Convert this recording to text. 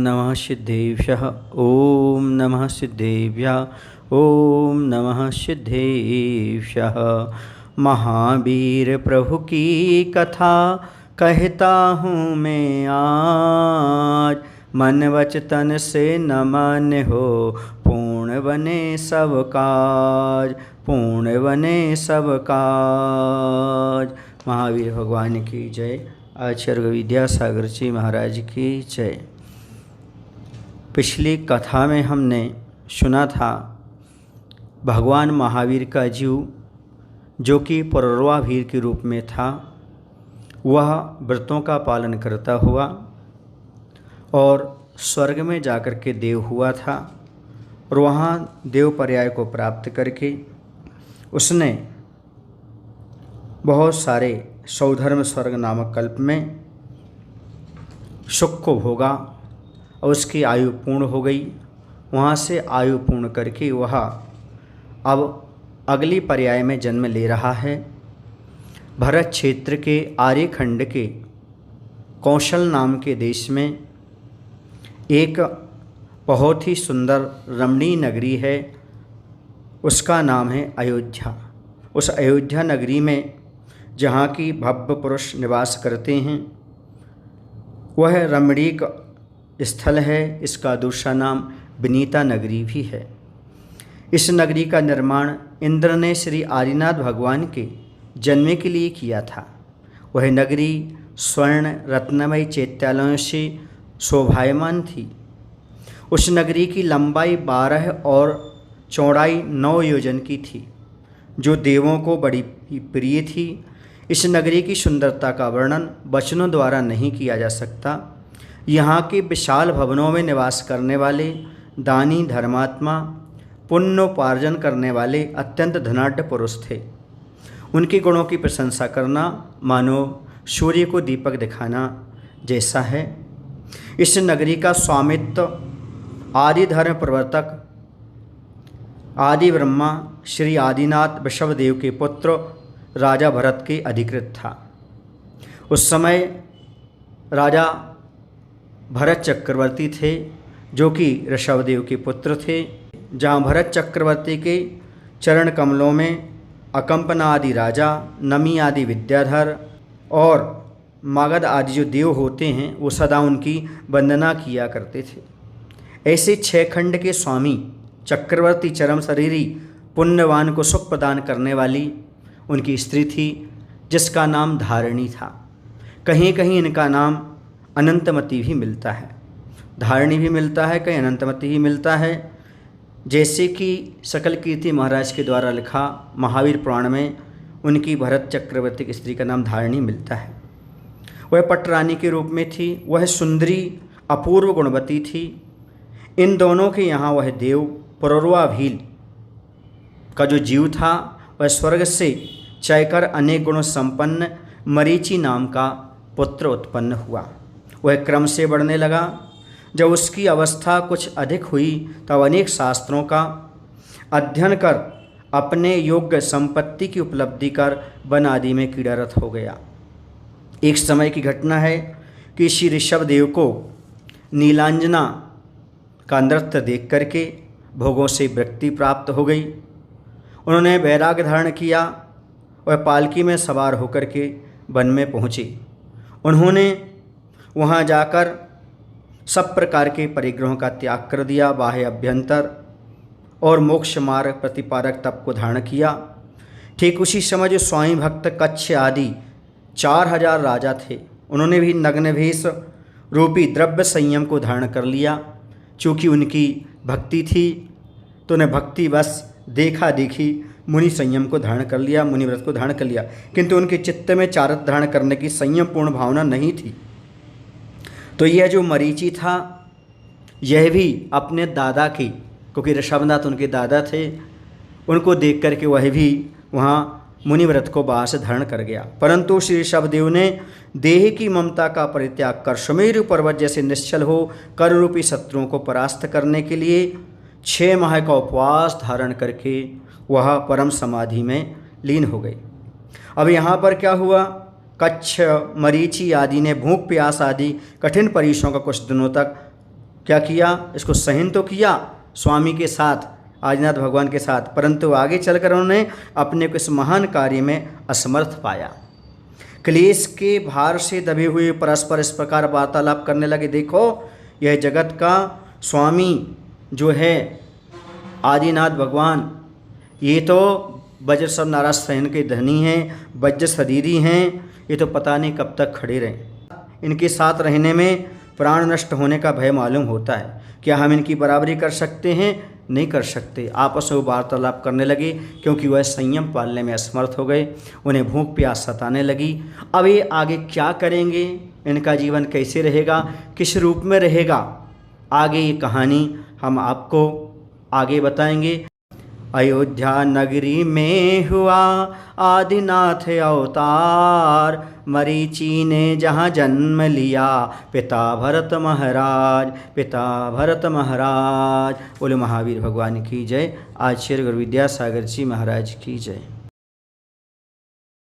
नमः सिद्धेभ्यः। ॐ नमः सिद्धेभ्यः। ॐ नमः सिद्धेभ्यः। महावीर प्रभु की कथा कहता हूँ मैं आज, मन वचन से न मान्य हो, पूर्ण बने सब काज, पूर्ण बने सब काज। महावीर भगवान की जय। आचार्य विद्यासागर जी महाराज की जय। पिछली कथा में हमने सुना था भगवान महावीर का जीव जो कि पुनर्वावीर के रूप में था, वह व्रतों का पालन करता हुआ और स्वर्ग में जाकर के देव हुआ था और वहाँ देव पर्याय को प्राप्त करके उसने बहुत सारे सौधर्म स्वर्ग नामक कल्प में सुख को भोगा और उसकी आयु पूर्ण हो गई। वहाँ से आयु पूर्ण करके वह अब अगली पर्याय में जन्म ले रहा है। भरत क्षेत्र के आर्यखंड के कौशल नाम के देश में एक बहुत ही सुंदर रमणीय नगरी है, उसका नाम है अयोध्या। उस अयोध्या नगरी में जहाँ की भव्य पुरुष निवास करते हैं वह रमणीक स्थल है। इसका दूसरा नाम विनीता नगरी भी है। इस नगरी का निर्माण इंद्र ने श्री आदिनाथ भगवान के जन्म के लिए किया था। वह नगरी स्वर्ण रत्नमय चैत्यालयों से शोभायमान थी। उस नगरी की लंबाई 12 और चौड़ाई 9 योजन की थी, जो देवों को बड़ी प्रिय थी। इस नगरी की सुंदरता का वर्णन वचनों द्वारा नहीं किया जा सकता। यहाँ के विशाल भवनों में निवास करने वाले दानी धर्मात्मा पुण्योपार्जन करने वाले अत्यंत धनाढ्य पुरुष थे। उनके गुणों की प्रशंसा करना मानो सूर्य को दीपक दिखाना जैसा है। इस नगरी का स्वामित्व आदि धर्म प्रवर्तक आदि ब्रह्मा श्री आदिनाथ वृषभदेव के पुत्र राजा भरत के अधिकृत था। उस समय राजा भरत चक्रवर्ती थे जो कि ऋषभदेव के पुत्र थे। जहाँ भरत चक्रवर्ती के चरण कमलों में अकंपना आदि राजा, नमी आदि विद्याधर और मागध आदि जो देव होते हैं वो सदा उनकी वंदना किया करते थे। ऐसे 6 खंड के स्वामी चक्रवर्ती चरम शरीरी पुण्यवान को सुख प्रदान करने वाली उनकी स्त्री थी, जिसका नाम धारिणी था। कहीं कहीं इनका नाम अनंतमती भी मिलता है। धारिणी भी मिलता है, कहीं अनंतमती भी मिलता है। जैसे कि सकल कीर्ति महाराज के द्वारा लिखा महावीर पुराण में उनकी भरत चक्रवर्ती की स्त्री का नाम धारिणी मिलता है। वह पटरानी के रूप में थी। वह सुंदरी अपूर्व गुणवती थी। इन दोनों के यहाँ वह देव पुनर्वावीर का जो जीव था वह स्वर्ग से चयकर अनेक गुणों संपन्न मरीचि नाम का पुत्र उत्पन्न हुआ। वह क्रम से बढ़ने लगा। जब उसकी अवस्था कुछ अधिक हुई तब अनेक शास्त्रों का अध्ययन कर अपने योग्य संपत्ति की उपलब्धि कर वन आदि में क्रीड़ारत हो गया। एक समय की घटना है कि श्री ऋषभदेव को नीलांजना का नृत्य देख करके भोगों से विरक्ति प्राप्त हो गई। उन्होंने वैराग्य धारण किया और पालकी में सवार होकर के वन में पहुँचे। उन्होंने वहाँ जाकर सब प्रकार के परिग्रहों का त्याग कर दिया, बाह्य अभ्यंतर और मोक्ष मार्ग प्रतिपादक तप को धारण किया। ठीक उसी समय जो स्वामी भक्त कच्छ आदि 4000 राजा थे, उन्होंने भी नग्न वेश रूपी द्रव्य संयम को धारण कर लिया। चूँकि उनकी भक्ति थी तो उन्हें भक्ति बस देखा देखी मुनि संयम को धारण कर लिया, मुनि व्रत को धारण कर लिया, किंतु उनके चित्त में चारत धारण करने की संयम पूर्ण भावना नहीं थी। तो यह जो मरीचि था यह भी अपने दादा की, क्योंकि ऋषभनाथ उनके दादा थे, उनको देख करके वह भी वहाँ मुनि व्रत को बास धारण कर गया। परंतु श्री ऋषभदेव ने देह की ममता का परित्याग कर सुमेरु पर्वत जैसे निश्चल हो कर रूपी शत्रुओं को परास्त करने के लिए 6 माह का उपवास धारण करके वह परम समाधि में लीन हो गए। अब यहाँ पर क्या हुआ, कच्छ मरीचि आदि ने भूख प्यास आदि कठिन परीक्षाओं का कुछ दिनों तक क्या किया, इसको सहन तो किया स्वामी के साथ, आदिनाथ भगवान के साथ, परंतु आगे चलकर उन्होंने अपने को इस महान कार्य में असमर्थ पाया। क्लेश के भार से दबे हुए परस्पर इस प्रकार वार्तालाप करने लगे, देखो यह जगत का स्वामी जो है आदिनाथ भगवान, ये तो वज्र सब नाराज सहन के धनी हैं, वज्र शरीरी हैं, ये तो पता नहीं कब तक खड़े रहें। इनके साथ रहने में प्राण नष्ट होने का भय मालूम होता है। क्या हम इनकी बराबरी कर सकते हैं? नहीं कर सकते। आपस में वार्तालाप करने लगे, क्योंकि वह संयम पालने में असमर्थ हो गए। उन्हें भूख प्यास सताने लगी। अब ये आगे क्या करेंगे, इनका जीवन कैसे रहेगा, किस रूप में रहेगा, आगे ये कहानी हम आपको आगे बताएंगे। अयोध्या नगरी में हुआ आदिनाथ अवतार, मरीचि ने जहाँ जन्म लिया पिता भरत महाराज, पिता भरत महाराज। बोले महावीर भगवान की जय। आचार्य गुरु विद्यासागर जी महाराज की जय।